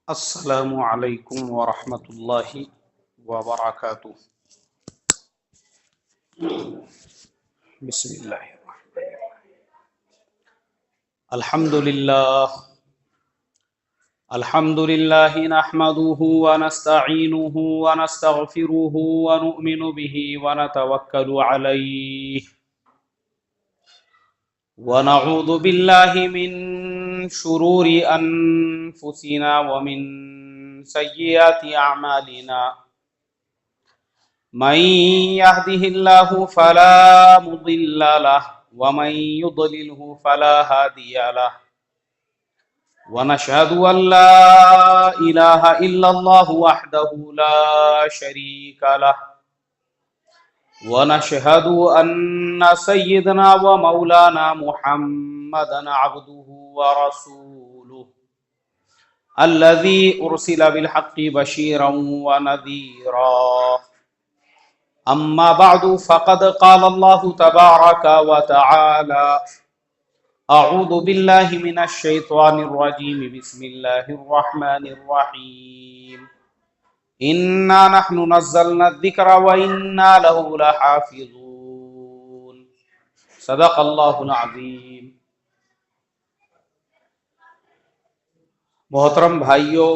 السلام علیکم ورحمۃ اللہ وبرکاتہ۔ بسم اللہ الرحمن الرحیم۔ الحمد للہ نحمده ونستعینه ونستغفره ونؤمن به ونتوکل علیہ ونعوذ باللہ من شرور انفسنا ومن سیئات اعمالنا من يهده الله فلا مضل له ومن يضلله فلا هادي له ونشهد ان لا اله الا الله وحده لا شريك له ونشهد ان سيدنا ومولانا محمدا عبده ورسوله الذي ارسل بالحق بشيرا ونذيرا اما بعد فقد قال الله تبارك وتعالى اعوذ بالله من الشيطان الرجيم بسم الله الرحمن الرحيم انا نحن نزلنا الذكر وانا له لحافظون صدق الله العظيم۔ محترم بھائیوں،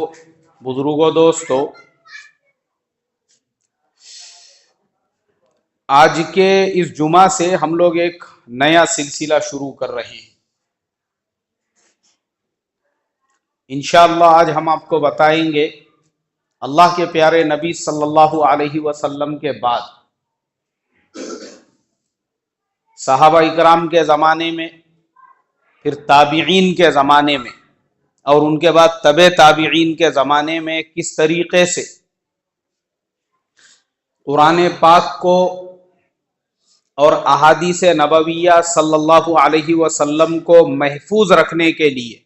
بزرگوں، دوستو، آج کے اس جمعہ سے ہم لوگ ایک نیا سلسلہ شروع کر رہے ہیں۔ انشاءاللہ آج ہم آپ کو بتائیں گے اللہ کے پیارے نبی صلی اللہ علیہ وسلم کے بعد صحابہ اکرام کے زمانے میں، پھر تابعین کے زمانے میں، اور ان کے بعد تبع تابعین کے زمانے میں کس طریقے سے قرآن پاک کو اور احادیث نبویہ صلی اللہ علیہ وسلم کو محفوظ رکھنے کے لیے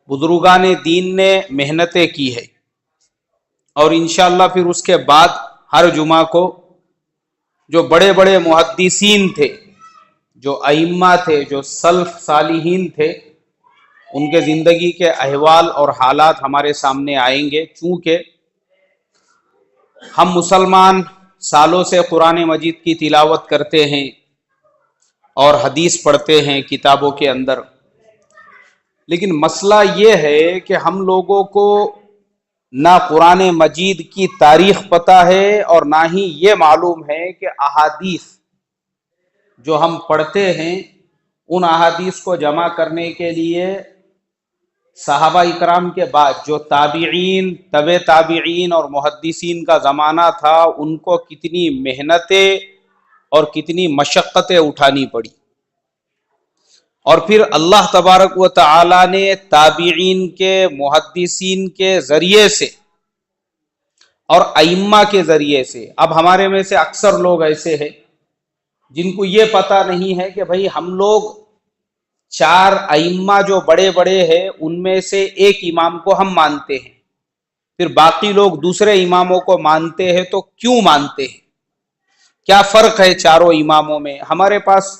بزرگان دین نے محنتیں کی ہے، اور انشاءاللہ پھر اس کے بعد ہر جمعہ کو جو بڑے بڑے محدثین تھے، جو ائمہ تھے، جو سلف صالحین تھے، ان کے زندگی کے احوال اور حالات ہمارے سامنے آئیں گے۔ چونکہ ہم مسلمان سالوں سے قرآن مجید کی تلاوت کرتے ہیں اور حدیث پڑھتے ہیں کتابوں کے اندر، لیکن مسئلہ یہ ہے کہ ہم لوگوں کو نہ قرآن مجید کی تاریخ پتہ ہے اور نہ ہی یہ معلوم ہے کہ احادیث جو ہم پڑھتے ہیں ان احادیث کو جمع کرنے کے لیے صحابہ اکرام کے بعد جو تابعین، تبع تابعین اور محدثین کا زمانہ تھا، ان کو کتنی محنتیں اور کتنی مشقتیں اٹھانی پڑی، اور پھر اللہ تبارک و تعالی نے تابعین کے، محدثین کے ذریعے سے اور ائمہ کے ذریعے سے، اب ہمارے میں سے اکثر لوگ ایسے ہیں جن کو یہ پتہ نہیں ہے کہ بھائی ہم لوگ چار ائمہ جو بڑے بڑے ہیں ان میں سے ایک امام کو ہم مانتے ہیں، پھر باقی لوگ دوسرے اماموں کو مانتے ہیں، تو کیوں مانتے ہیں؟ کیا فرق ہے چاروں اماموں میں؟ ہمارے پاس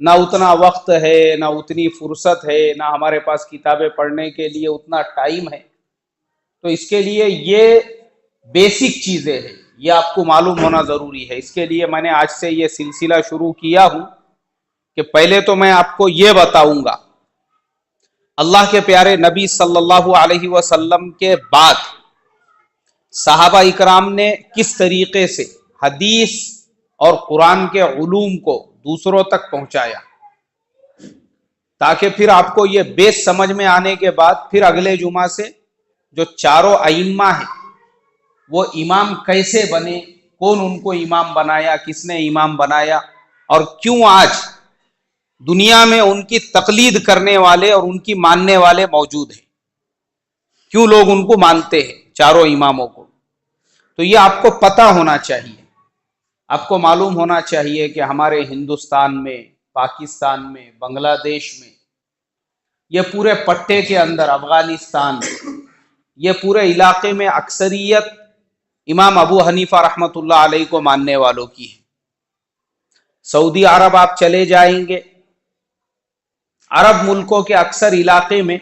نہ اتنا وقت ہے، نہ اتنی فرصت ہے، نہ ہمارے پاس کتابیں پڑھنے کے لیے اتنا ٹائم ہے، تو اس کے لیے یہ بیسک چیزیں ہیں، یہ آپ کو معلوم ہونا ضروری ہے۔ اس کے لیے میں نے آج سے یہ سلسلہ شروع کیا ہوں کہ پہلے تو میں آپ کو یہ بتاؤں گا اللہ کے پیارے نبی صلی اللہ علیہ وسلم کے بعد صحابہ اکرام نے کس طریقے سے حدیث اور قرآن کے علوم کو دوسروں تک پہنچایا، تاکہ پھر آپ کو یہ بیس سمجھ میں آنے کے بعد پھر اگلے جمعہ سے جو چاروں ائمہ ہیں وہ امام کیسے بنے، کون ان کو امام بنایا، کس نے امام بنایا، اور کیوں آج دنیا میں ان کی تقلید کرنے والے اور ان کی ماننے والے موجود ہیں، کیوں لوگ ان کو مانتے ہیں چاروں اماموں کو۔ تو یہ آپ کو پتہ ہونا چاہیے، آپ کو معلوم ہونا چاہیے کہ ہمارے ہندوستان میں، پاکستان میں، بنگلہ دیش میں، یہ پورے پٹے کے اندر، افغانستان، یہ پورے علاقے میں اکثریت امام ابو حنیفہ رحمۃ اللہ علیہ کو ماننے والوں کی ہے۔ سعودی عرب آپ چلے جائیں گے، عرب ملکوں کے اکثر علاقے میں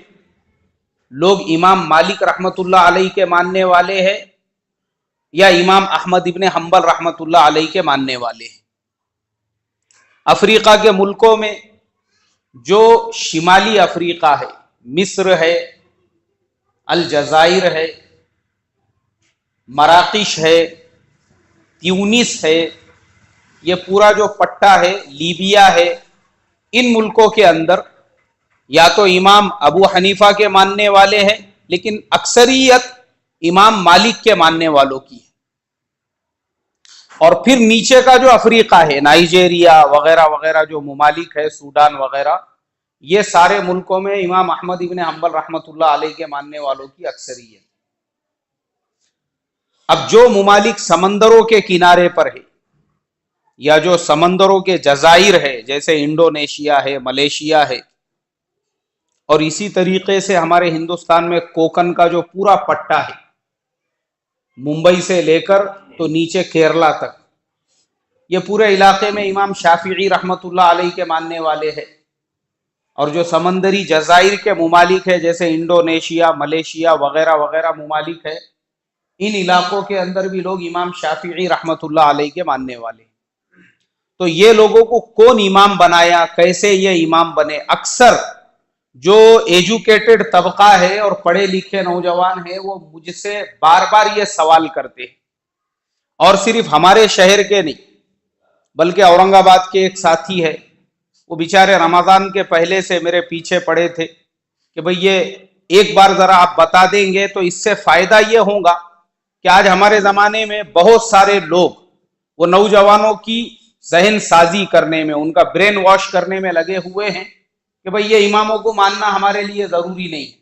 لوگ امام مالک رحمت اللہ علیہ کے ماننے والے ہیں یا امام احمد ابن حنبل رحمت اللہ علیہ کے ماننے والے ہیں۔ افریقہ کے ملکوں میں جو شمالی افریقہ ہے، مصر ہے، الجزائر ہے، مراکش ہے، تیونس ہے، یہ پورا جو پٹا ہے، لیبیا ہے، ان ملکوں کے اندر یا تو امام ابو حنیفہ کے ماننے والے ہیں، لیکن اکثریت امام مالک کے ماننے والوں کی ہے۔ اور پھر نیچے کا جو افریقہ ہے، نائجیریا وغیرہ وغیرہ جو ممالک ہے، سوڈان وغیرہ، یہ سارے ملکوں میں امام احمد ابن حنبل رحمت اللہ علیہ کے ماننے والوں کی اکثریت۔ اب جو ممالک سمندروں کے کنارے پر ہے یا جو سمندروں کے جزائر ہے، جیسے انڈونیشیا ہے، ملیشیا ہے، اور اسی طریقے سے ہمارے ہندوستان میں کوکن کا جو پورا پٹا ہے، ممبئی سے لے کر تو نیچے کیرلا تک، یہ پورے علاقے میں امام شافعی رحمت اللہ علیہ کے ماننے والے ہیں۔ اور جو سمندری جزائر کے ممالک ہے، جیسے انڈونیشیا، ملیشیا وغیرہ وغیرہ ممالک ہے، ان علاقوں کے اندر بھی لوگ امام شافعی رحمت اللہ علیہ کے ماننے والے ہیں۔ تو یہ لوگوں کو کون امام بنایا، کیسے یہ امام بنے؟ اکثر جو ایجوکیٹڈ طبقہ ہے اور پڑھے لکھے نوجوان ہیں، وہ مجھ سے بار بار یہ سوال کرتے ہیں، اور صرف ہمارے شہر کے نہیں بلکہ اورنگ آباد کے ایک ساتھی ہے، وہ بیچارے رمضان کے پہلے سے میرے پیچھے پڑے تھے کہ بھئی یہ ایک بار ذرا آپ بتا دیں گے تو اس سے فائدہ یہ ہوگا کہ آج ہمارے زمانے میں بہت سارے لوگ وہ نوجوانوں کی ذہن سازی کرنے میں، ان کا برین واش کرنے میں لگے ہوئے ہیں کہ بھئی یہ اماموں کو ماننا ہمارے لیے ضروری نہیں ہے،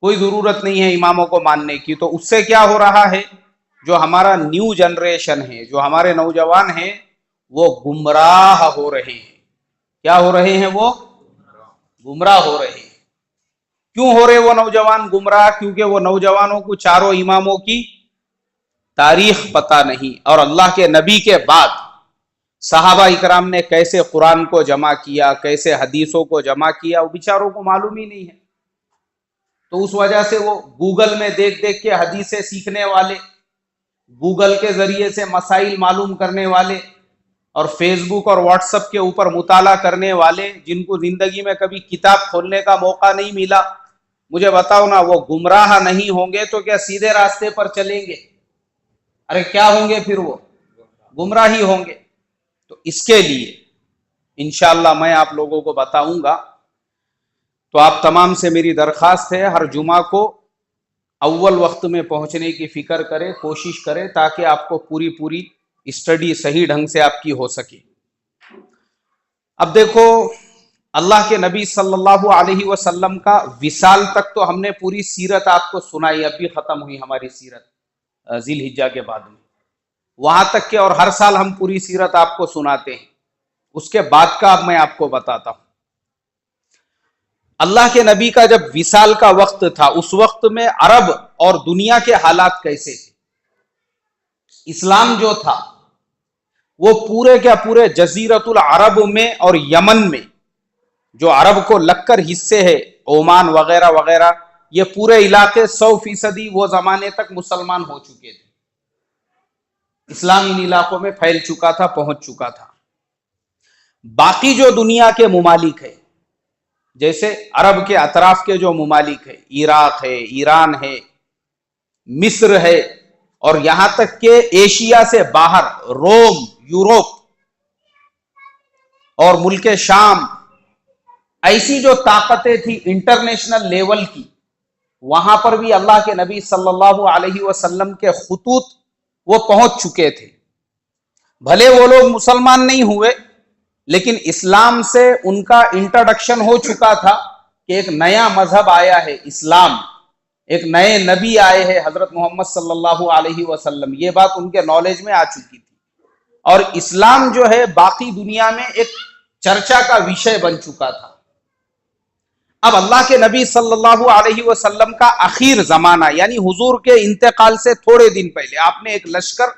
کوئی ضرورت نہیں ہے اماموں کو ماننے کی۔ تو اس سے کیا ہو رہا ہے، جو ہمارا نیو جنریشن ہے، جو ہمارے نوجوان ہیں، وہ گمراہ ہو رہے ہیں۔ کیا ہو رہے ہیں؟ وہ گمراہ ہو رہے ہیں۔ کیوں ہو رہے وہ نوجوان گمراہ؟ کیونکہ وہ نوجوانوں کو چاروں اماموں کی تاریخ پتہ نہیں، اور اللہ کے نبی کے بعد صحابہ اکرام نے کیسے قرآن کو جمع کیا، کیسے حدیثوں کو جمع کیا، وہ بیچاروں کو معلوم ہی نہیں ہے۔ تو اس وجہ سے وہ گوگل میں دیکھ دیکھ کے حدیثیں سیکھنے والے، گوگل کے ذریعے سے مسائل معلوم کرنے والے، اور فیس بک اور واٹس ایپ کے اوپر مطالعہ کرنے والے، جن کو زندگی میں کبھی کتاب کھولنے کا موقع نہیں ملا، مجھے بتاؤ نا، وہ گمراہ نہیں ہوں گے تو کیا سیدھے راستے پر چلیں گے؟ ارے کیا ہوں گے پھر؟ وہ گمراہ ہی ہوں گے۔ تو اس کے لیے انشاءاللہ میں آپ لوگوں کو بتاؤں گا۔ تو آپ تمام سے میری درخواست ہے، ہر جمعہ کو اول وقت میں پہنچنے کی فکر کرے، کوشش کرے، تاکہ آپ کو پوری اسٹڈی صحیح ڈھنگ سے آپ کی ہو سکے۔ اب دیکھو، اللہ کے نبی صلی اللہ علیہ وسلم کا وصال تک تو ہم نے پوری سیرت آپ کو سنائی، اب بھی ختم ہوئی ہماری سیرت ذی الحجہ کے بعد میں، وہاں تک کہ، اور ہر سال ہم پوری سیرت آپ کو سناتے ہیں۔ اس کے بعد کا اب میں آپ کو بتاتا ہوں۔ اللہ کے نبی کا جب وصال کا وقت تھا، اس وقت میں عرب اور دنیا کے حالات کیسے تھے؟ اسلام جو تھا وہ پورے کے پورے جزیرت العرب میں اور یمن میں، جو عرب کو لگ کر حصے ہے، عمان وغیرہ وغیرہ، یہ پورے علاقے 100% وہ زمانے تک مسلمان ہو چکے تھے۔ اسلام ان علاقوں میں پھیل چکا تھا، پہنچ چکا تھا۔ باقی جو دنیا کے ممالک ہے، جیسے عرب کے اطراف کے جو ممالک ہے، عراق ہے، ایران ہے، مصر ہے، اور یہاں تک کہ ایشیا سے باہر روم، یورپ اور ملک شام، ایسی جو طاقتیں تھی انٹرنیشنل لیول کی، وہاں پر بھی اللہ کے نبی صلی اللہ علیہ وسلم کے خطوط وہ پہنچ چکے تھے۔ بھلے وہ لوگ مسلمان نہیں ہوئے، لیکن اسلام سے ان کا انٹروڈکشن ہو چکا تھا کہ ایک نیا مذہب آیا ہے، اسلام، ایک نئے نبی آئے ہیں حضرت محمد صلی اللہ علیہ وسلم، یہ بات ان کے نالج میں آ چکی تھی، اور اسلام جو ہے باقی دنیا میں ایک چرچا کا وشے بن چکا تھا۔ اب اللہ کے نبی صلی اللہ علیہ وسلم کا آخر زمانہ، یعنی حضور کے انتقال سے تھوڑے دن پہلے، آپ نے ایک لشکر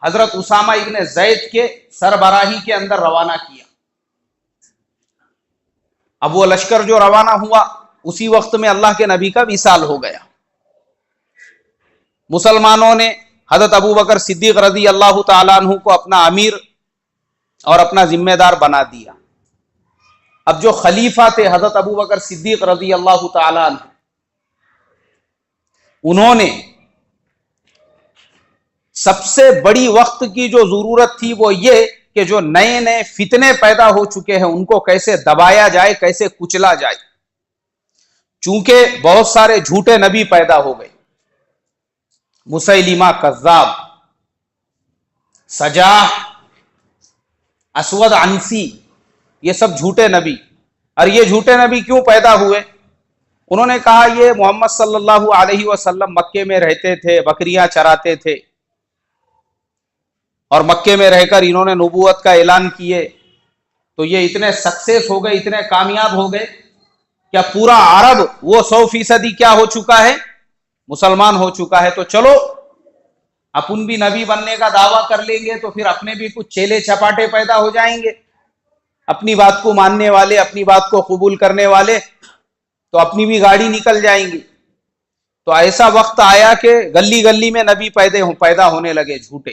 حضرت اسامہ ابن زید کے سربراہی کے اندر روانہ کیا۔ اب وہ لشکر جو روانہ ہوا، اسی وقت میں اللہ کے نبی کا وصال ہو گیا. مسلمانوں نے حضرت ابو بکر صدیق رضی اللہ تعالیٰ عنہ کو اپنا امیر اور اپنا ذمہ دار بنا دیا. اب جو خلیفہ تھے حضرت ابو بکر صدیق رضی اللہ تعالیٰ عنہ، انہوں نے سب سے بڑی وقت کی جو ضرورت تھی وہ یہ کہ جو نئے نئے فتنے پیدا ہو چکے ہیں ان کو کیسے دبایا جائے، کیسے کچلا جائے. چونکہ بہت سارے جھوٹے نبی پیدا ہو گئے، مسیلمہ کذاب، سجاح، اسود عنسی، یہ سب جھوٹے نبی. اور یہ جھوٹے نبی کیوں پیدا ہوئے؟ انہوں نے کہا یہ محمد صلی اللہ علیہ وسلم مکے میں رہتے تھے، بکریاں چراتے تھے، اور مکے میں رہ کر انہوں نے نبوت کا اعلان کیے تو یہ اتنے سکسیس ہو گئے، اتنے کامیاب ہو گئے، کیا پورا عرب وہ 100% کیا ہو چکا ہے؟ مسلمان ہو چکا ہے. تو چلو اپن بھی نبی بننے کا دعویٰ کر لیں گے تو پھر اپنے بھی کچھ چیلے چپاٹے پیدا ہو جائیں گے، اپنی بات کو ماننے والے، اپنی بات کو قبول کرنے والے، تو اپنی بھی گاڑی نکل جائیں گی. تو ایسا وقت آیا کہ گلی گلی میں نبی پیدا ہونے لگے جھوٹے.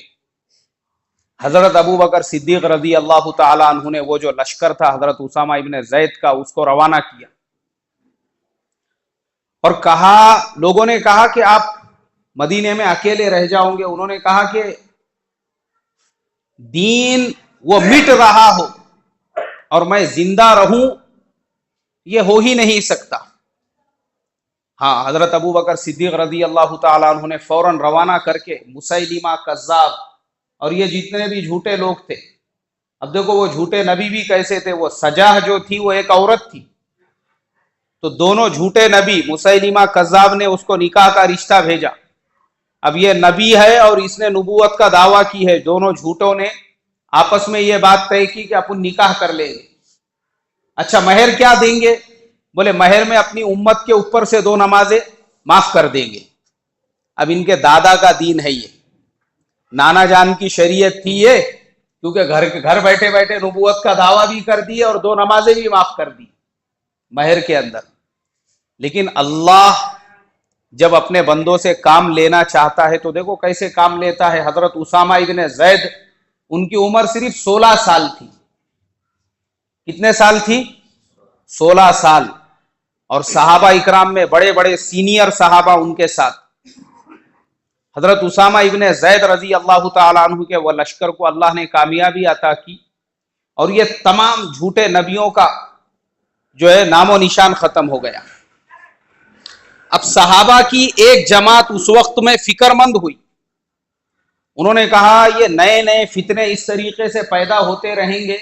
حضرت ابو بکر صدیق رضی اللہ تعالیٰ عنہ نے وہ جو لشکر تھا حضرت اسامہ ابن زید کا، اس کو روانہ کیا اور کہا، لوگوں نے کہا کہ آپ مدینے میں اکیلے رہ جاؤں گے. انہوں نے کہا کہ دین وہ مٹ رہا ہو اور میں زندہ رہوں یہ ہو ہی نہیں سکتا. ہاں، حضرت ابو بکر صدیق رضی اللہ تعالیٰ عنہ نے فوراً روانہ کر کے مسیلمہ کذاب اور یہ جتنے بھی جھوٹے لوگ تھے، اب دیکھو وہ جھوٹے نبی بھی کیسے تھے، وہ سجاح جو تھی وہ ایک عورت تھی، تو دونوں جھوٹے نبی مسیلمہ کذاب نے اس کو نکاح کا رشتہ بھیجا. اب یہ نبی ہے اور اس نے نبوت کا دعویٰ کی ہے. دونوں جھوٹوں نے آپس میں یہ بات طے کی کہ اپن نکاح کر لیں گے. اچھا مہر کیا دیں گے؟ بولے مہر میں اپنی امت کے اوپر سے 2 نمازیں معاف کر دیں گے. اب ان کے دادا کا دین ہے یہ، نانا جان کی شریعت تھی یہ، کیونکہ گھر بیٹھے بیٹھے نبوت کا دعویٰ بھی کر دی اور 2 نمازیں بھی معاف کر دی مہر کے اندر. لیکن اللہ جب اپنے بندوں سے کام لینا چاہتا ہے تو دیکھو کیسے کام لیتا ہے. حضرت اسامہ ابن زید، ان کی عمر صرف 16 سال تھی. کتنے سال تھی؟ 16 سال. اور صحابہ اکرام میں بڑے بڑے سینئر صحابہ ان کے ساتھ. حضرت اسامہ ابن زید رضی اللہ تعالیٰ عنہ کے وہ لشکر کو اللہ نے کامیابی عطا کی اور یہ تمام جھوٹے نبیوں کا جو ہے نام و نشان ختم ہو گیا. اب صحابہ کی ایک جماعت اس وقت میں فکر مند ہوئی. انہوں نے کہا یہ نئے نئے فتنے اس طریقے سے پیدا ہوتے رہیں گے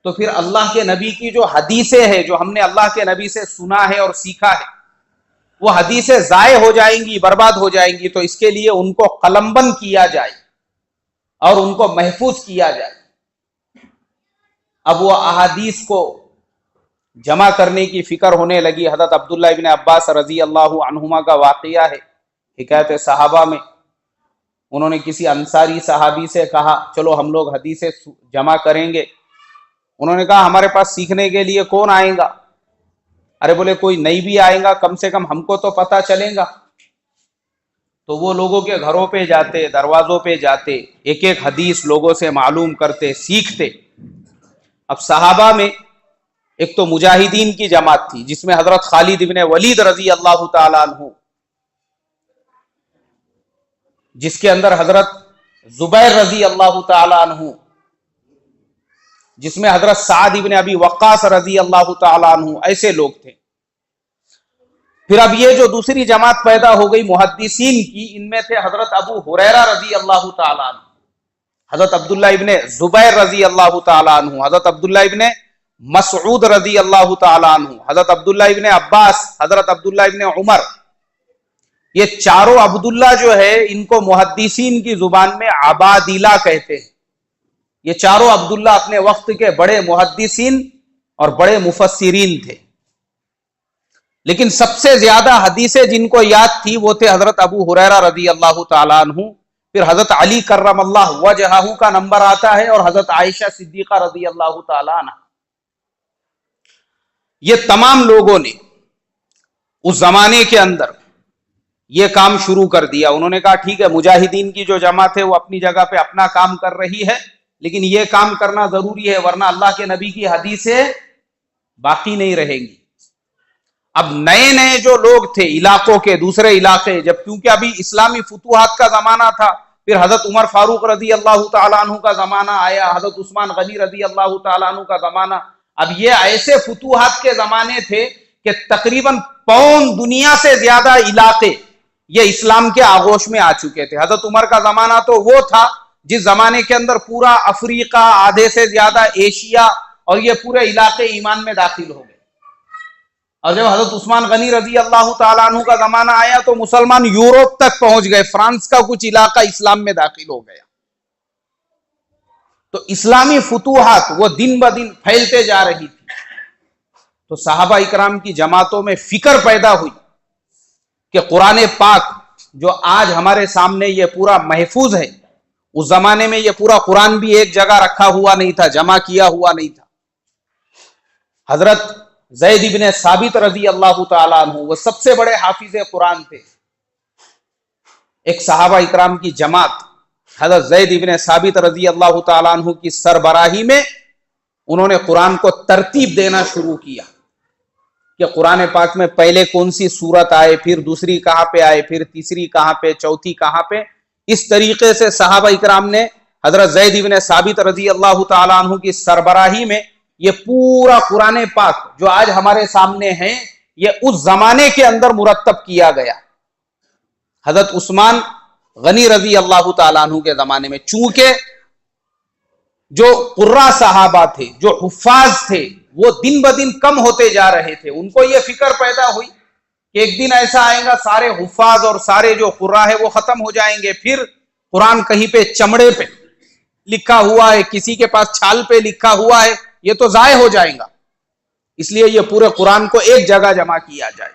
تو پھر اللہ کے نبی کی جو حدیثیں ہیں، جو ہم نے اللہ کے نبی سے سنا ہے اور سیکھا ہے، وہ حدیثیں ضائع ہو جائیں گی، برباد ہو جائیں گی. تو اس کے لیے ان کو قلم بند کیا جائے اور ان کو محفوظ کیا جائے. اب وہ احادیث کو جمع کرنے کی فکر ہونے لگی. حضرت عبداللہ ابن عباس رضی اللہ عنہما کا واقعہ ہے حکایت صحابہ میں. انہوں نے کسی انصاری صحابی سے کہا چلو ہم لوگ حدیثیں جمع کریں گے. انہوں نے کہا ہمارے پاس سیکھنے کے لیے کون آئے گا؟ ارے بولے کوئی نہیں بھی آئے گا، کم سے کم ہم کو تو پتا چلے گا. تو وہ لوگوں کے گھروں پہ جاتے، دروازوں پہ جاتے، ایک ایک حدیث لوگوں سے معلوم کرتے، سیکھتے. اب صحابہ میں ایک تو مجاہدین کی جماعت تھی جس میں حضرت خالد ابن ولید رضی اللہ تعالیٰ عنہ، جس کے اندر حضرت زبیر رضی اللہ تعالیٰ عنہ، جس میں حضرت سعد ابن ابی وقاص رضی اللہ تعالیٰ عنہ، ایسے لوگ تھے. پھر اب یہ جو دوسری جماعت پیدا ہو گئی محدثین کی، ان میں تھے حضرت ابو ہریرہ رضی اللہ تعالیٰ عنہ، حضرت عبداللہ ابن زبیر رضی اللہ تعالیٰ عنہ، حضرت عبداللہ ابن مسعود رضی اللہ تعالیٰ عنہ، حضرت عبداللہ ابن عباس، حضرت عبداللہ ابن عمر. یہ چاروں عبداللہ جو ہے ان کو محدثین کی زبان میں عبادلہ کہتے ہیں. یہ چاروں عبداللہ اپنے وقت کے بڑے محدثین اور بڑے مفسرین تھے. لیکن سب سے زیادہ حدیثیں جن کو یاد تھی وہ تھے حضرت ابو ہریرہ رضی اللہ تعالیٰ عنہ. پھر حضرت علی کرم اللہ وجہہ کا نمبر آتا ہے اور حضرت عائشہ صدیقہ رضی اللہ تعالیٰ عنہ. یہ تمام لوگوں نے اس زمانے کے اندر یہ کام شروع کر دیا. انہوں نے کہا ٹھیک ہے مجاہدین کی جو جماعت ہے وہ اپنی جگہ پہ اپنا کام کر رہی ہے، لیکن یہ کام کرنا ضروری ہے ورنہ اللہ کے نبی کی حدیثیں باقی نہیں رہیں گی. اب نئے نئے جو لوگ تھے علاقوں کے، دوسرے علاقے، جب کیونکہ ابھی اسلامی فتوحات کا زمانہ تھا، پھر حضرت عمر فاروق رضی اللہ تعالیٰ عنہ کا زمانہ آیا، حضرت عثمان غنی رضی اللہ تعالیٰ عنہ کا زمانہ. اب یہ ایسے فتوحات کے زمانے تھے کہ تقریباً پون دنیا سے زیادہ علاقے یہ اسلام کے آغوش میں آ چکے تھے. حضرت عمر کا زمانہ تو وہ تھا جس زمانے کے اندر پورا افریقہ، آدھے سے زیادہ ایشیا اور یہ پورے علاقے ایمان میں داخل ہو گئے. اور جب حضرت عثمان غنی رضی اللہ تعالیٰ عنہ کا زمانہ آیا تو مسلمان یورپ تک پہنچ گئے، فرانس کا کچھ علاقہ اسلام میں داخل ہو گیا. تو اسلامی فتوحات وہ دن بدن پھیلتے جا رہی تھی. تو صحابہ اکرام کی جماعتوں میں فکر پیدا ہوئی کہ قرآن پاک جو آج ہمارے سامنے یہ پورا محفوظ ہے، اس زمانے میں یہ پورا قرآن بھی ایک جگہ رکھا ہوا نہیں تھا، جمع کیا ہوا نہیں تھا. حضرت زید ابن ثابت رضی اللہ تعالیٰ عنہ وہ سب سے بڑے حافظ قرآن تھے. ایک صحابہ اکرام کی جماعت حضرت زید ابن ثابت رضی اللہ تعالیٰ عنہ کی سربراہی میں انہوں نے قرآن کو ترتیب دینا شروع کیا کہ قرآن پاک میں پہلے کون سی سورت آئے، پھر دوسری کہاں پہ آئے، پھر تیسری کہاں پہ، چوتھی کہاں پہ. اس طریقے سے صحابہ اکرام نے حضرت زید ابن ثابت رضی اللہ تعالیٰ عنہ کی سربراہی میں یہ پورا قرآن پاک جو آج ہمارے سامنے ہے یہ اس زمانے کے اندر مرتب کیا گیا. حضرت عثمان غنی رضی اللہ تعالیٰ عنہ کے زمانے میں چونکہ جو قراء صحابہ تھے، جو حفاظ تھے، وہ دن بدن کم ہوتے جا رہے تھے. ان کو یہ فکر پیدا ہوئی کہ ایک دن ایسا آئے گا سارے حفاظ اور سارے جو قراء ہے وہ ختم ہو جائیں گے، پھر قرآن کہیں پہ چمڑے پہ لکھا ہوا ہے، کسی کے پاس چھال پہ لکھا ہوا ہے، یہ تو ضائع ہو جائیں گا. اس لیے یہ پورے قرآن کو ایک جگہ جمع کیا جائے.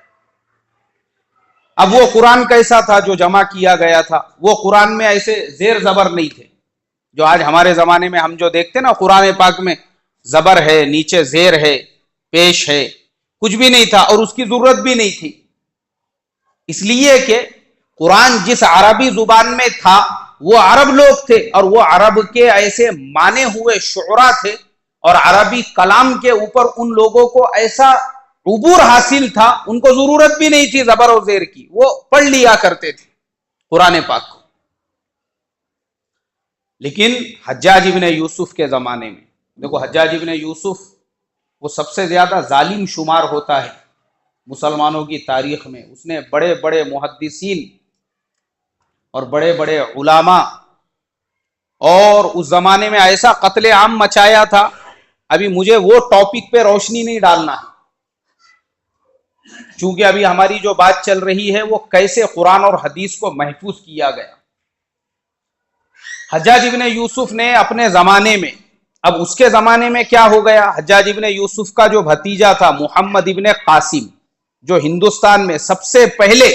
اب وہ قرآن کیسا تھا جو جمع کیا گیا تھا؟ وہ قرآن میں ایسے زیر زبر نہیں تھے جو آج ہمارے زمانے میں ہم جو دیکھتے نا قرآن پاک میں زبر ہے، نیچے زیر ہے، پیش ہے، کچھ بھی نہیں تھا اور اس کی ضرورت بھی نہیں تھی. اس لیے کہ قرآن جس عربی زبان میں تھا وہ عرب لوگ تھے اور وہ عرب کے ایسے مانے ہوئے شعراء تھے اور عربی کلام کے اوپر ان لوگوں کو ایسا عبور حاصل تھا، ان کو ضرورت بھی نہیں تھی زبر و زیر کی، وہ پڑھ لیا کرتے تھے قرآن پاک کو. لیکن حجاج ابن یوسف کے زمانے میں دیکھو، حجاج ابن یوسف وہ سب سے زیادہ ظالم شمار ہوتا ہے مسلمانوں کی تاریخ میں. اس نے بڑے بڑے محدثین اور بڑے بڑے علماء اور اس زمانے میں ایسا قتل عام مچایا تھا. ابھی مجھے وہ ٹاپک پہ روشنی نہیں ڈالنا ہے چونکہ ابھی ہماری جو بات چل رہی ہے وہ کیسے قرآن اور حدیث کو محفوظ کیا گیا. حجاج ابن یوسف نے اپنے زمانے میں، اب اس کے زمانے میں کیا ہو گیا، حجاج ابن یوسف کا جو بھتیجا تھا محمد ابن قاسم، جو ہندوستان میں سب سے پہلے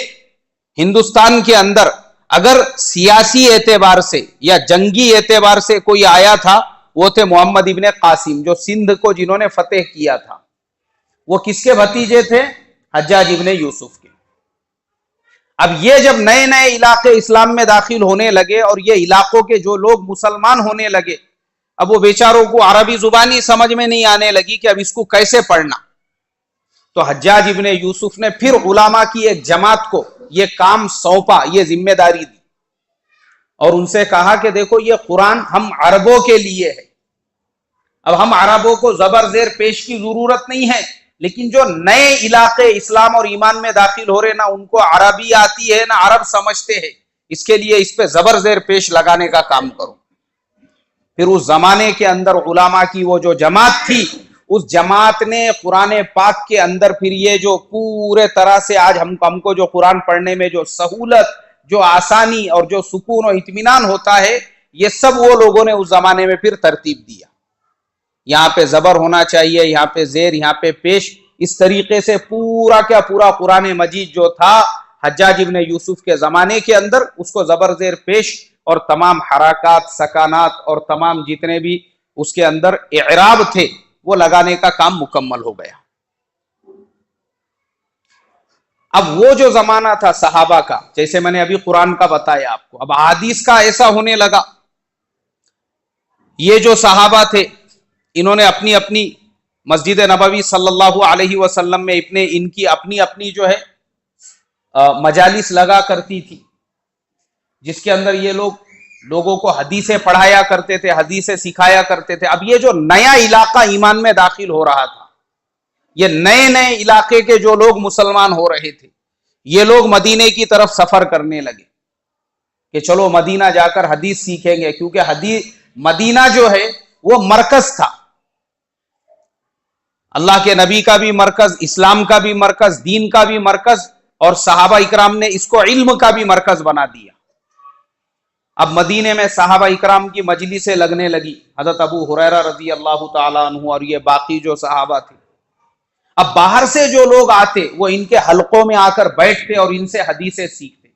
ہندوستان کے اندر اگر سیاسی اعتبار سے یا جنگی اعتبار سے کوئی آیا تھا وہ تھے محمد ابن قاسم، جو سندھ کو جنہوں نے فتح کیا تھا. وہ کس کے بھتیجے تھے؟ حجاج ابن یوسف کے. اب یہ جب نئے نئے علاقے اسلام میں داخل ہونے لگے اور یہ علاقوں کے جو لوگ مسلمان ہونے لگے، اب وہ بیچاروں کو عربی زبانی سمجھ میں نہیں آنے لگی کہ اب اس کو کیسے پڑھنا. تو حجاج ابن یوسف نے پھر علماء کی ایک جماعت کو یہ کام سونپا، یہ ذمہ داری دی اور ان سے کہا کہ دیکھو یہ قرآن ہم عربوں کے لیے ہے. اب ہم عربوں کو زبر زیر پیش کی ضرورت نہیں ہے، لیکن جو نئے علاقے اسلام اور ایمان میں داخل ہو رہے، نہ ان کو عربی آتی ہے نہ عرب سمجھتے ہیں، اس کے لیے اس پہ زبر زیر پیش لگانے کا کام کرو. پھر اس زمانے کے اندر علماء کی وہ جو جماعت تھی، اس جماعت نے قرآن پاک کے اندر پھر یہ جو پورے طرح سے آج ہم کو جو قرآن پڑھنے میں جو سہولت، جو آسانی اور جو سکون و اطمینان ہوتا ہے، یہ سب وہ لوگوں نے اس زمانے میں پھر ترتیب دیا. یہاں پہ زبر ہونا چاہیے، یہاں پہ زیر، یہاں پہ پیش. اس طریقے سے پورا کا پورا قرآن مجید جو تھا حجاج ابن یوسف کے زمانے کے اندر، اس کو زبر زیر پیش اور تمام حرکات، سکانات اور تمام جتنے بھی اس کے اندر اعراب تھے وہ لگانے کا کام مکمل ہو گیا. اب وہ جو زمانہ تھا صحابہ کا، جیسے میں نے ابھی قرآن کا بتایا آپ کو، اب احادیث کا ایسا ہونے لگا، یہ جو صحابہ تھے انہوں نے اپنی اپنی مسجد نبوی صلی اللہ علیہ وسلم میں ان کی اپنی جو ہے مجالس لگا کرتی تھی، جس کے اندر یہ لوگوں کو حدیثیں پڑھایا کرتے تھے، حدیثیں سکھایا کرتے تھے۔ اب یہ جو نیا علاقہ ایمان میں داخل ہو رہا تھا، یہ نئے علاقے کے جو لوگ مسلمان ہو رہے تھے، یہ لوگ مدینے کی طرف سفر کرنے لگے کہ چلو مدینہ جا کر حدیث سیکھیں گے، کیونکہ مدینہ جو ہے وہ مرکز تھا، اللہ کے نبی کا بھی مرکز، اسلام کا بھی مرکز، دین کا بھی مرکز، اور صحابہ اکرام نے اس کو علم کا بھی مرکز بنا دیا۔ اب مدینے میں صحابہ اکرام کی مجلسیں لگنے لگی، حضرت ابو ہریرہ رضی اللہ تعالیٰ عنہ اور یہ باقی جو صحابہ تھے۔ اب باہر سے جو لوگ آتے وہ ان کے حلقوں میں آ کر بیٹھتے اور ان سے حدیثیں سیکھتے۔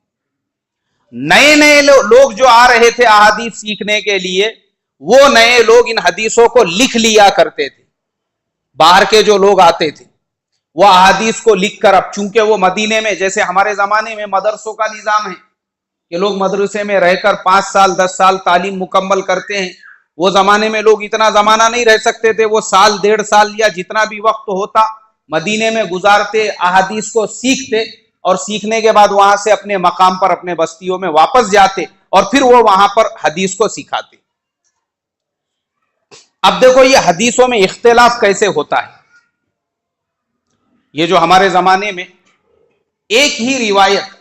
نئے لوگ جو آ رہے تھے احادیث سیکھنے کے لیے، وہ نئے لوگ ان حدیثوں کو لکھ لیا کرتے تھے۔ باہر کے جو لوگ آتے تھے وہ احادیث کو لکھ کر، اب چونکہ وہ مدینے میں، جیسے ہمارے زمانے میں مدرسوں کا نظام ہے کہ لوگ مدرسے میں رہ کر 5 سال 10 سال تعلیم مکمل کرتے ہیں، وہ زمانے میں لوگ اتنا زمانہ نہیں رہ سکتے تھے، وہ سال 1.5 سال یا جتنا بھی وقت ہوتا مدینے میں گزارتے، احادیث کو سیکھتے، اور سیکھنے کے بعد وہاں سے اپنے مقام پر اپنے بستیوں میں واپس جاتے اور پھر وہ وہاں پر حدیث کو سکھاتے۔ اب دیکھو یہ حدیثوں میں اختلاف کیسے ہوتا ہے۔ یہ جو ہمارے زمانے میں ایک ہی روایت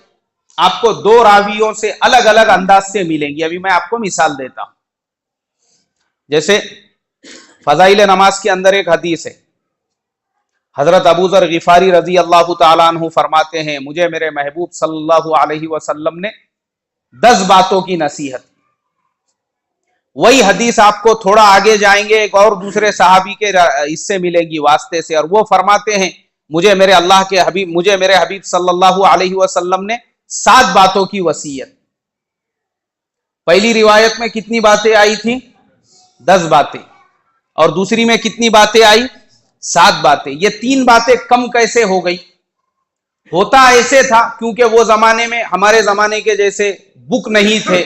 آپ کو 2 راویوں سے الگ الگ انداز سے ملیں گی۔ ابھی میں آپ کو مثال دیتا ہوں، جیسے فضائل نماز کے اندر ایک حدیث ہے، حضرت ابو ذر غفاری رضی اللہ تعالیٰ عنہ فرماتے ہیں، مجھے میرے محبوب صلی اللہ علیہ وسلم نے 10 باتوں کی نصیحت کی۔ وہی حدیث آپ کو تھوڑا آگے جائیں گے ایک اور دوسرے صحابی کے اس سے ملے گی واسطے سے، اور وہ فرماتے ہیں مجھے میرے حبیب صلی اللہ علیہ وسلم نے 7 باتوں کی وصیت۔ پہلی روایت میں کتنی باتیں آئی تھیں؟ 10 باتیں، اور دوسری میں کتنی باتیں آئی؟ 7 باتیں۔ یہ 3 باتیں کم کیسے ہو گئی؟ ہوتا ایسے تھا کیونکہ وہ زمانے میں ہمارے زمانے کے جیسے بک نہیں تھے،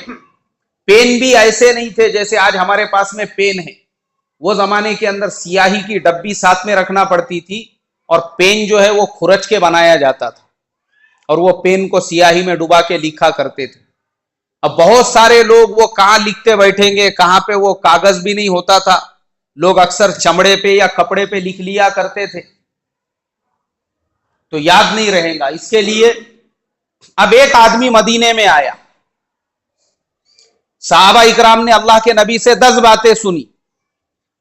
پین بھی ایسے نہیں تھے جیسے آج ہمارے پاس میں پین ہے۔ وہ زمانے کے اندر سیاہی کی ڈبی ساتھ میں رکھنا پڑتی تھی، اور پین جو ہے وہ کھرچ کے بنایا جاتا تھا، اور وہ پین کو سیاہی میں ڈبا کے لکھا کرتے تھے۔ اب بہت سارے لوگ وہ کہاں لکھتے بیٹھیں گے، کہاں پہ، وہ کاغذ بھی نہیں ہوتا تھا، لوگ اکثر چمڑے پہ یا کپڑے پہ لکھ لیا کرتے تھے، تو یاد نہیں رہے گا۔ اس کے لیے اب ایک آدمی مدینے میں آیا، صحابہ اکرام نے اللہ کے نبی سے 10 باتیں سنی،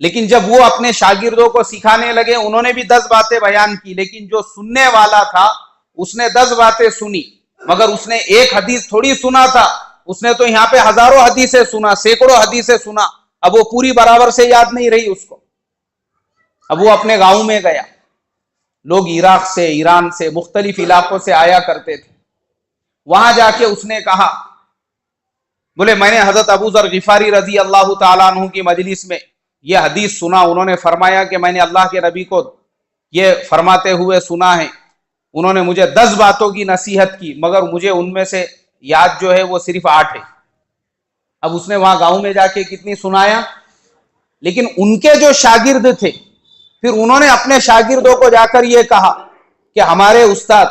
لیکن جب وہ اپنے شاگردوں کو سکھانے لگے انہوں نے بھی 10 باتیں بیان کی، لیکن جو سننے والا تھا اس نے 10 باتیں سنی، مگر اس نے ایک حدیث تھوڑی سنا تھا، اس نے تو یہاں پہ ہزاروں حدیثیں سنا، سینکڑوں حدیثیں سنا، اب وہ پوری برابر سے یاد نہیں رہی اس کو۔ اب وہ اپنے گاؤں میں گیا، لوگ عراق سے، ایران سے، مختلف علاقوں سے آیا کرتے تھے، وہاں جا کے اس نے کہا، بولے میں نے حضرت ابو ذر غفاری رضی اللہ تعالیٰ عنہ کی مجلس میں یہ حدیث سنا، انہوں نے فرمایا کہ میں نے اللہ کے نبی کو یہ فرماتے ہوئے سنا ہے، انہوں نے مجھے 10 باتوں کی نصیحت کی، مگر مجھے ان میں سے یاد جو ہے وہ صرف 8 ہے۔ اب اس نے وہاں گاؤں میں جا کے کتنی سنایا، لیکن ان کے جو شاگرد تھے پھر انہوں نے اپنے شاگردوں کو جا کر یہ کہا کہ ہمارے استاد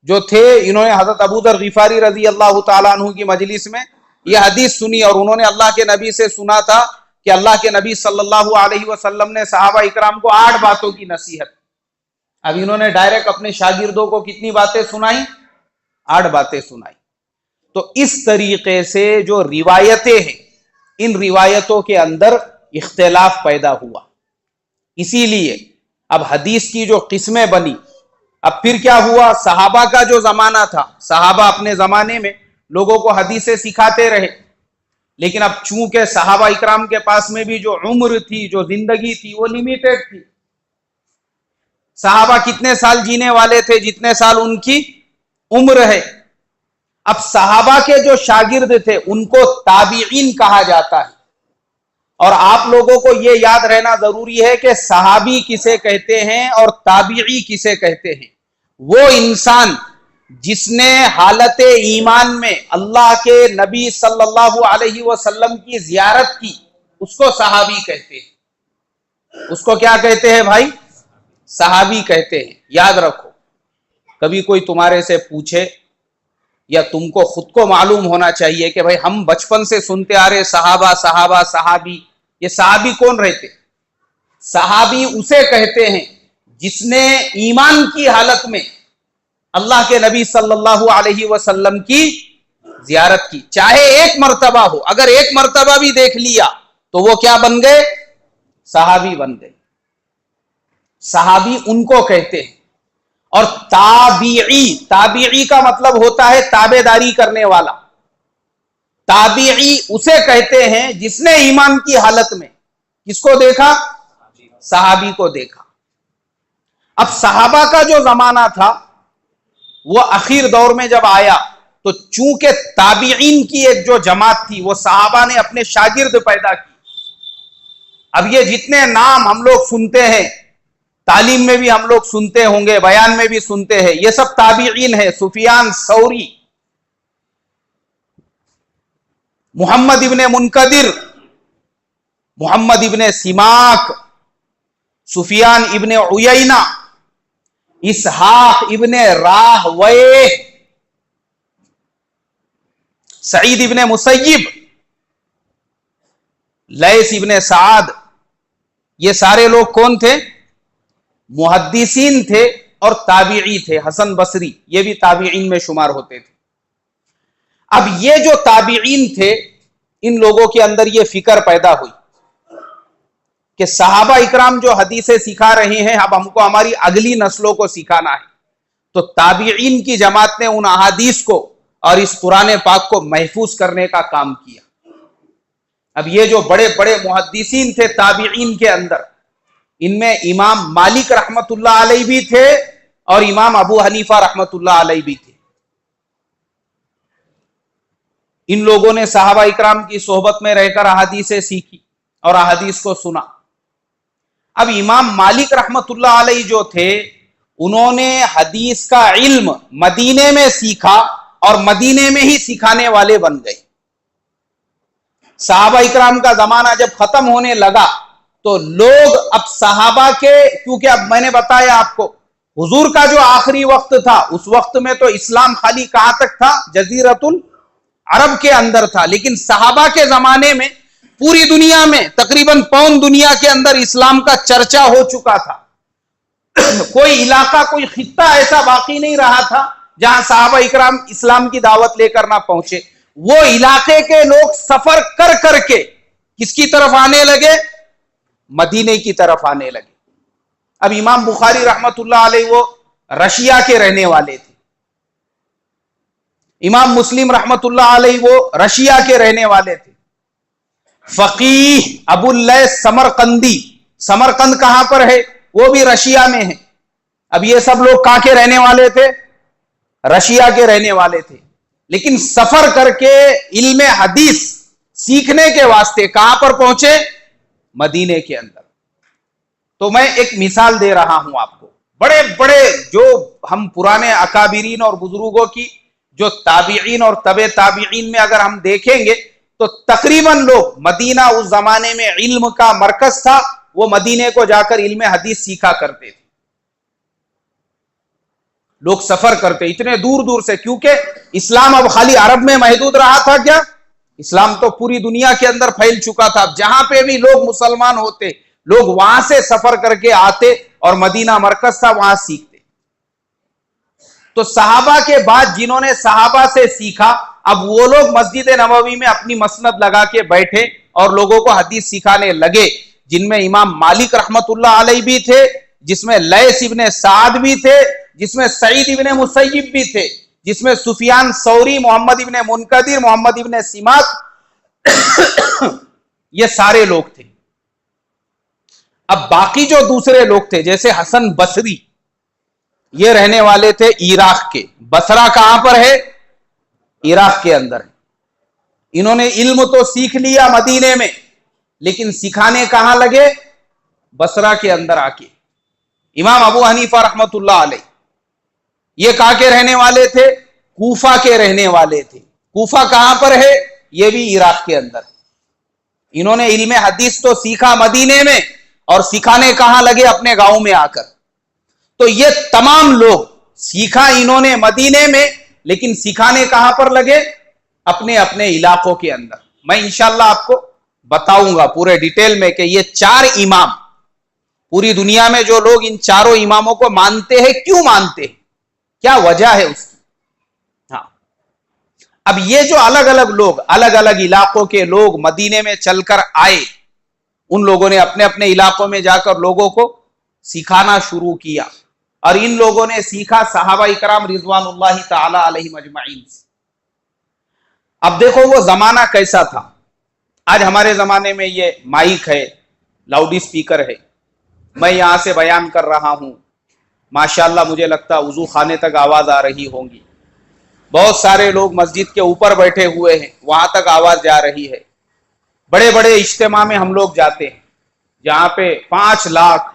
جو تھے انہوں نے حضرت ابو ذر غفاری رضی اللہ تعالیٰ عنہ کی مجلس میں یہ حدیث سنی، اور انہوں نے اللہ کے نبی سے سنا تھا کہ اللہ کے نبی صلی اللہ علیہ وسلم نے صحابہ اکرام کو 8 باتوں کی نصیحت۔ اب انہوں نے ڈائریکٹ اپنے شاگردوں کو کتنی باتیں سنائی؟ 8 باتیں سنائی۔ تو اس طریقے سے جو روایتیں ہیں ان روایتوں کے اندر اختلاف پیدا ہوا، اسی لیے اب حدیث کی جو قسمیں بنی، اب پھر کیا ہوا، صحابہ کا جو زمانہ تھا، صحابہ اپنے زمانے میں لوگوں کو حدیثیں سکھاتے رہے، لیکن اب چونکہ صحابہ اکرام کے پاس میں بھی جو عمر تھی، جو زندگی تھی، وہ لیمیٹڈ تھی۔ صحابہ کتنے سال جینے والے تھے؟ جتنے سال ان کی عمر ہے۔ اب صحابہ کے جو شاگرد تھے ان کو تابعین کہا جاتا ہے، اور آپ لوگوں کو یہ یاد رہنا ضروری ہے کہ صحابی کسے کہتے ہیں اور تابعی کسے کہتے ہیں۔ وہ انسان جس نے حالت ایمان میں اللہ کے نبی صلی اللہ علیہ وسلم کی زیارت کی اس کو صحابی کہتے ہیں. اس کو کیا کہتے ہیں بھائی؟ صحابی کہتے ہیں. یاد رکھو، کبھی کوئی تمہارے سے پوچھے یا تم کو خود کو معلوم ہونا چاہیے کہ بھائی ہم بچپن سے سنتے آ رہے صحابہ صحابہ صحابی، یہ صحابی کون رہتے؟ صحابی اسے کہتے ہیں جس نے ایمان کی حالت میں اللہ کے نبی صلی اللہ علیہ وسلم کی زیارت کی، چاہے ایک مرتبہ ہو. اگر ایک مرتبہ بھی دیکھ لیا تو وہ کیا بن گئے؟ صحابی بن گئے. صحابی ان کو کہتے ہیں. اور تابعی کا مطلب ہوتا ہے تابع داری کرنے والا. تابعی اسے کہتے ہیں جس نے ایمان کی حالت میں کس کو دیکھا؟ صحابی کو دیکھا. اب صحابہ کا جو زمانہ تھا وہ اخیر دور میں جب آیا تو چونکہ تابعین کی ایک جو جماعت تھی وہ صحابہ نے اپنے شاگرد پیدا کی. اب یہ جتنے نام ہم لوگ سنتے ہیں، تعلیم میں بھی ہم لوگ سنتے ہوں گے، بیان میں بھی سنتے ہیں، یہ سب تابعین ہیں. سفیان ثوری، محمد ابن منکدر، محمد ابن سماک، سفیان ابن عیینہ، اسحاق ابن راہویہ، سعید ابن مسیب، لیث ابن سعد، یہ سارے لوگ کون تھے؟ محدثین تھے اور تابعی تھے. حسن بصری یہ بھی تابعین میں شمار ہوتے تھے. اب یہ جو تابعین تھے ان لوگوں کے اندر یہ فکر پیدا ہوئی کہ صحابہ اکرام جو حدیثیں سکھا رہے ہیں اب ہم کو ہماری اگلی نسلوں کو سکھانا ہے. تو تابعین کی جماعت نے ان احادیث کو اور اس قرآن پاک کو محفوظ کرنے کا کام کیا. اب یہ جو بڑے بڑے محدثین تھے تابعین کے اندر، ان میں امام مالک رحمت اللہ علیہ بھی تھے اور امام ابو حنیفہ رحمت اللہ علیہ بھی تھے. ان لوگوں نے صحابہ اکرام کی صحبت میں رہ کر احادیثیں سیکھی اور احادیث کو سنا. اب امام مالک رحمت اللہ علیہ جو تھے انہوں نے حدیث کا علم مدینے میں سیکھا اور مدینے میں ہی سکھانے والے بن گئے. صحابہ اکرام کا زمانہ جب ختم ہونے لگا تو لوگ اب صحابہ کے، کیونکہ اب میں نے بتایا آپ کو حضور کا جو آخری وقت تھا اس وقت میں تو اسلام خالی کہاں تک تھا؟ جزیرۃ العرب کے اندر تھا. لیکن صحابہ کے زمانے میں پوری دنیا میں تقریباً پون دنیا کے اندر اسلام کا چرچا ہو چکا تھا. کوئی علاقہ کوئی خطہ ایسا باقی نہیں رہا تھا جہاں صحابہ اکرام اسلام کی دعوت لے کر نہ پہنچے. وہ علاقے کے لوگ سفر کر کر کے کس کی طرف آنے لگے؟ مدینے کی طرف آنے لگے. اب امام بخاری رحمت اللہ علیہ وہ رشیا کے رہنے والے تھے. امام مسلم رحمت اللہ علیہ وہ رشیا کے رہنے والے تھے. فقیہ ابو اللیث سمرقندی، سمرقند کہاں پر ہے؟ وہ بھی رشیا میں ہے. اب یہ سب لوگ کہاں کے رہنے والے تھے؟ رشیا کے رہنے والے تھے. لیکن سفر کر کے علم حدیث سیکھنے کے واسطے کہاں پر پہنچے؟ مدینے کے اندر. تو میں ایک مثال دے رہا ہوں آپ کو. بڑے بڑے جو ہم پرانے اکابرین اور بزرگوں کی جو تابعین اور تبع تابعین میں اگر ہم دیکھیں گے تو تقریباً لوگ مدینہ اس زمانے میں علم کا مرکز تھا، وہ مدینے کو جا کر علم حدیث سیکھا کرتے تھے. لوگ سفر کرتے اتنے دور دور سے، کیونکہ اسلام اب خالی عرب میں محدود رہا تھا کیا؟ اسلام تو پوری دنیا کے اندر پھیل چکا تھا. اب جہاں پہ بھی لوگ مسلمان ہوتے لوگ وہاں سے سفر کر کے آتے اور مدینہ مرکز تھا وہاں سیکھتے. تو صحابہ کے بعد جنہوں نے صحابہ سے سیکھا اب وہ لوگ مسجد نبوی میں اپنی مسند لگا کے بیٹھے اور لوگوں کو حدیث سکھانے لگے، جن میں امام مالک رحمت اللہ علیہ بھی تھے، جس میں لیث ابن سعد بھی تھے، جس میں سعید ابن مسیب بھی تھے، جس میں سفیان ثوری، محمد ابن منکدر، محمد ابن سماک یہ سارے لوگ تھے. اب باقی جو دوسرے لوگ تھے جیسے حسن بصری، یہ رہنے والے تھے عراق کے. بصرہ کہاں پر ہے؟ عراق کے اندر. انہوں نے علم تو سیکھ لیا مدینے میں لیکن سکھانے کہاں لگے؟ بصرہ کے اندر آ کے. امام ابو حنیفہ رحمت اللہ علیہ یہ کہاں کے رہنے والے تھے؟ کوفہ کے رہنے والے تھے۔ کوفہ کہاں پر ہے؟ یہ بھی عراق کے اندر۔ انہوں نے علم حدیث تو سیکھا مدینے میں، اور سکھانے کہاں لگے؟ اپنے گاؤں میں آ کر۔ تو یہ تمام لوگ سیکھا انہوں نے مدینے میں، لیکن سکھانے کہاں پر لگے؟ اپنے اپنے علاقوں کے اندر۔ میں انشاءاللہ آپ کو بتاؤں گا پورے ڈیٹیل میں کہ یہ 4 امام پوری دنیا میں جو لوگ ان چاروں اماموں کو مانتے ہیں، کیوں مانتے ہیں، کیا وجہ ہے اس کی۔ ہاں، اب یہ جو الگ الگ لوگ، الگ الگ علاقوں کے لوگ مدینے میں چل کر آئے، ان لوگوں نے اپنے اپنے علاقوں میں جا کر لوگوں کو سکھانا شروع کیا، اور ان لوگوں نے سیکھا صحابہ اکرام رضوان اللہ تعالی علیہم اجمعین سے۔ اب دیکھو وہ زمانہ کیسا تھا۔ آج ہمارے زمانے میں یہ مائک ہے، لاؤڈ اسپیکر ہے، میں یہاں سے بیان کر رہا ہوں، ماشاءاللہ مجھے لگتا وضو خانے تک آواز آ رہی ہوں گی۔ بہت سارے لوگ مسجد کے اوپر بیٹھے ہوئے ہیں، وہاں تک آواز جا رہی ہے۔ بڑے بڑے اجتماع میں ہم لوگ جاتے ہیں جہاں پہ 5 لاکھ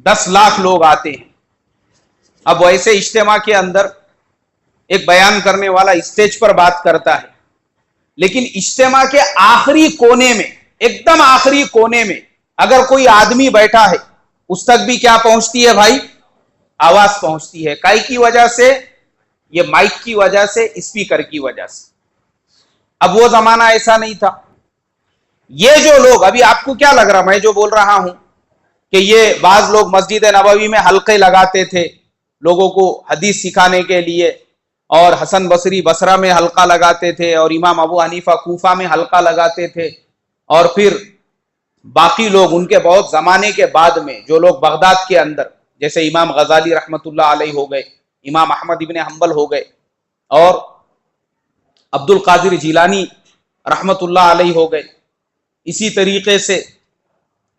10 لاکھ لوگ آتے ہیں۔ اب ویسے اجتماع کے اندر ایک بیان کرنے والا اسٹیج پر بات کرتا ہے، لیکن اجتماع کے آخری کونے میں، ایک دم آخری کونے میں اگر کوئی آدمی بیٹھا ہے، اس تک بھی کیا پہنچتی ہے بھائی؟ آواز پہنچتی ہے۔ کائی کی وجہ سے؟ یہ مائک کی وجہ سے، اسپیکر کی وجہ سے۔ اب وہ زمانہ ایسا نہیں تھا۔ یہ جو لوگ، ابھی آپ کو کیا لگ رہا میں جو بول رہا ہوں کہ یہ بعض لوگ مسجد نبوی میں حلقے لگاتے تھے لوگوں کو حدیث سکھانے کے لیے، اور حسن بصری بصرہ میں حلقہ لگاتے تھے، اور امام ابو حنیفہ کوفہ میں حلقہ لگاتے تھے، اور پھر باقی لوگ ان کے بہت زمانے کے بعد میں جو لوگ بغداد کے اندر، جیسے امام غزالی رحمت اللہ علیہ ہو گئے، امام احمد ابن حنبل ہو گئے، اور عبد القادر جیلانی رحمت اللہ علیہ ہو گئے، اسی طریقے سے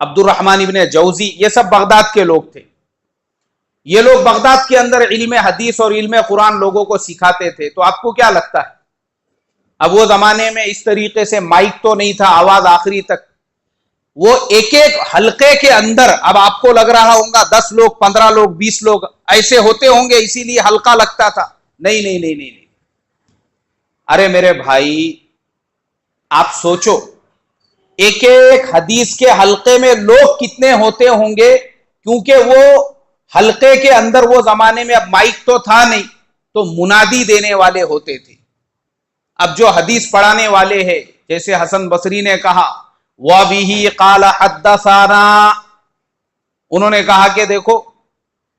عبد الرحمن ابن جوزی، یہ سب بغداد کے لوگ تھے۔ یہ لوگ بغداد کے اندر علم حدیث اور علم قرآن لوگوں کو سکھاتے تھے۔ تو آپ کو کیا لگتا ہے؟ اب وہ زمانے میں اس طریقے سے مائک تو نہیں تھا، آواز آخری تک، وہ ایک ایک حلقے کے اندر، اب آپ کو لگ رہا ہوگا 10 لوگ 15 لوگ 20 لوگ ایسے ہوتے ہوں گے اسی لیے حلقہ لگتا تھا۔ نہیں نہیں نہیں نہیں، ارے میرے بھائی آپ سوچو، ایک ایک حدیث کے حلقے میں لوگ کتنے ہوتے ہوں گے، کیونکہ وہ حلقے کے اندر وہ زمانے میں، اب مائک تو تھا نہیں، تو منادی دینے والے ہوتے تھے۔ اب جو حدیث پڑھانے والے ہیں، جیسے حسن بصری نے کہا وَبِهِ قَالَ حَدَّثَنَا، انہوں نے کہا کہ دیکھو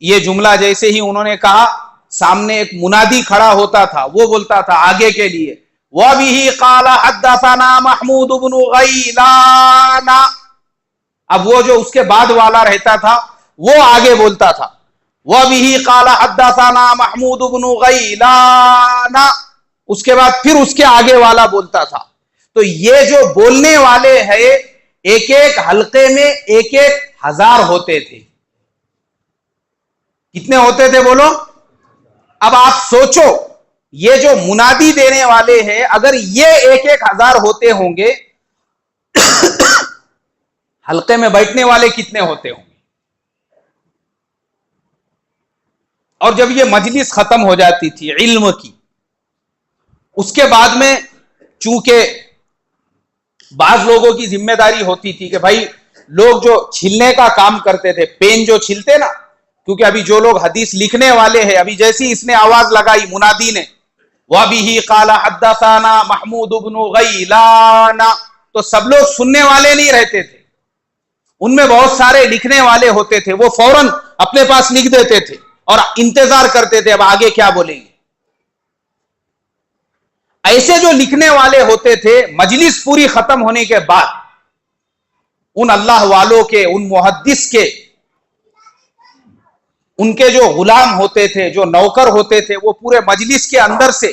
یہ جملہ جیسے ہی انہوں نے کہا، سامنے ایک منادی کھڑا ہوتا تھا، وہ بولتا تھا آگے کے لیے وَبِهِ قَالَ حَدَّثَنَا مَحْمُودُ بْنُ غَيْلَانَ، اب وہ جو اس کے بعد والا رہتا تھا وہ آگے بولتا تھا وَبِهِ قَالَ حَدَّثَنَا مَحْمُودُ بْنُ غَيْلَانَ، اس کے بعد پھر اس کے آگے والا بولتا تھا۔ تو یہ جو بولنے والے ہیں، ایک ایک حلقے میں 1,000 ہوتے تھے۔ کتنے ہوتے تھے بولو؟ اب آپ سوچو، یہ جو منادی دینے والے ہیں، اگر یہ 1,000 ہوتے ہوں گے، حلقے میں بیٹھنے والے کتنے ہوتے ہوں گے؟ اور جب یہ مجلس ختم ہو جاتی تھی علم کی، اس کے بعد میں چونکہ بعض لوگوں کی ذمہ داری ہوتی تھی کہ بھائی لوگ جو چھلنے کا کام کرتے تھے، پین جو چھلتے نا، کیونکہ ابھی جو لوگ حدیث لکھنے والے ہیں، ابھی جیسی اس نے آواز لگائی منادی نے وَبِهِ قَالَ حَدَّثَنَا مَحْمُودُ بْنُ غَيْلَانَ، تو سب لوگ سننے والے نہیں رہتے تھے، ان میں بہت سارے لکھنے والے ہوتے تھے، وہ فوراً اپنے پاس لکھ دیتے تھے اور انتظار کرتے تھے اب آگے کیا بولیں گے۔ ایسے جو لکھنے والے ہوتے تھے، مجلس پوری ختم ہونے کے بعد ان اللہ والوں کے، ان محدث کے، ان کے جو غلام ہوتے تھے، جو نوکر ہوتے تھے، وہ پورے مجلس کے اندر سے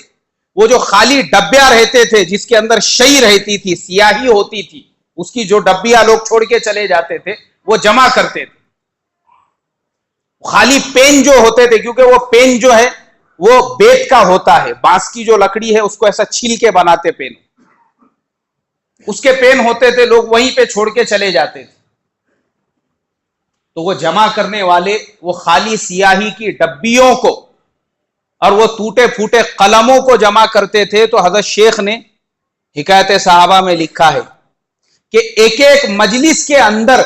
وہ جو خالی ڈبیاں رہتے تھے جس کے اندر شئی رہتی تھی، سیاہی ہوتی تھی، اس کی جو ڈبیاں لوگ چھوڑ کے چلے جاتے تھے وہ جمع کرتے تھے۔ خالی پین جو ہوتے تھے، کیونکہ وہ پین جو ہے وہ بیت کا ہوتا ہے، بانس کی جو لکڑی ہے اس کو ایسا چھیل کے بناتے پین، اس کے پین ہوتے تھے، لوگ وہیں پہ چھوڑ کے چلے جاتے تھے۔ تو وہ جمع کرنے والے وہ خالی سیاہی کی ڈبیوں کو اور وہ ٹوٹے پھوٹے قلموں کو جمع کرتے تھے. تو حضرت شیخ نے حکایت صحابہ میں لکھا ہے کہ ایک ایک مجلس کے اندر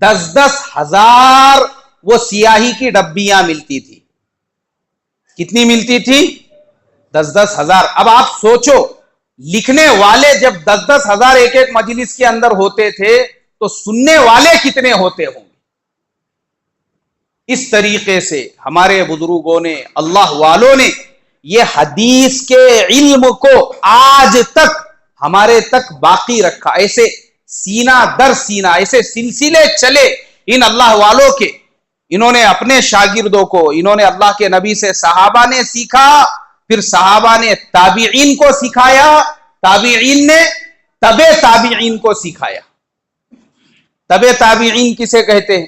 10-10 ہزار وہ سیاہی کی ڈبیاں ملتی تھی. کتنی ملتی تھی؟ 10-10 ہزار. اب آپ سوچو لکھنے والے جب 10-10 ہزار ایک ایک مجلس کے اندر ہوتے تھے تو سننے والے کتنے ہوتے ہوں گے. اس طریقے سے ہمارے بزرگوں نے، اللہ والوں نے یہ حدیث کے علم کو آج تک ہمارے تک باقی رکھا. ایسے سینہ در سینہ ایسے سلسلے چلے ان اللہ والوں کے. انہوں نے اپنے شاگردوں کو، انہوں نے اللہ کے نبی سے، صحابہ نے سیکھا، پھر صحابہ نے تابعین کو سکھایا، تابعین نے تبع تابعین کو سکھایا. تبع تابعین کسے کہتے ہیں؟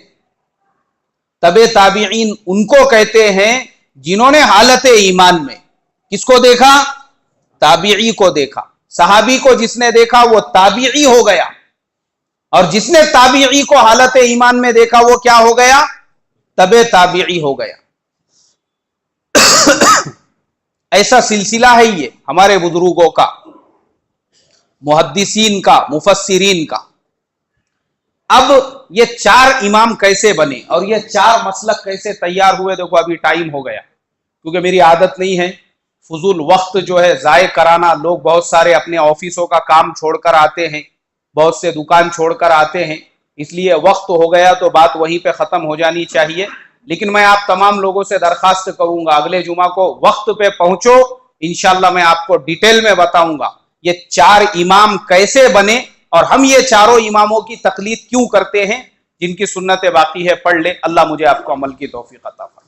تبع تابعین ان کو کہتے ہیں جنہوں نے حالت ایمان میں کس کو دیکھا؟ تابعی کو دیکھا. صحابی کو جس نے دیکھا وہ تابعی ہو گیا، اور جس نے تابعی کو حالت ایمان میں دیکھا وہ کیا ہو گیا؟ تبع تابعی ہو گیا. ایسا سلسلہ ہے یہ ہمارے بزرگوں کا، محدثین کا، مفسرین کا. اب یہ 4 امام کیسے بنے اور یہ 4 مسلک کیسے تیار ہوئے؟ دیکھو ابھی ٹائم ہو گیا، کیونکہ میری عادت نہیں ہے فضول وقت جو ہے ضائع کرانا. لوگ بہت سارے اپنے آفسوں کا کام چھوڑ کر آتے ہیں، بہت سے دکان چھوڑ کر آتے ہیں، اس لیے وقت ہو گیا تو بات وہیں پہ ختم ہو جانی چاہیے. لیکن میں آپ تمام لوگوں سے درخواست کروں گا اگلے جمعہ کو وقت پہ پہنچو، انشاءاللہ میں آپ کو ڈیٹیل میں بتاؤں گا یہ 4 امام کیسے بنے اور ہم یہ چاروں اماموں کی تقلید کیوں کرتے ہیں. جن کی سنت باقی ہے پڑھ لے. اللہ مجھے آپ کو عمل کی توفیق عطا فرمائے.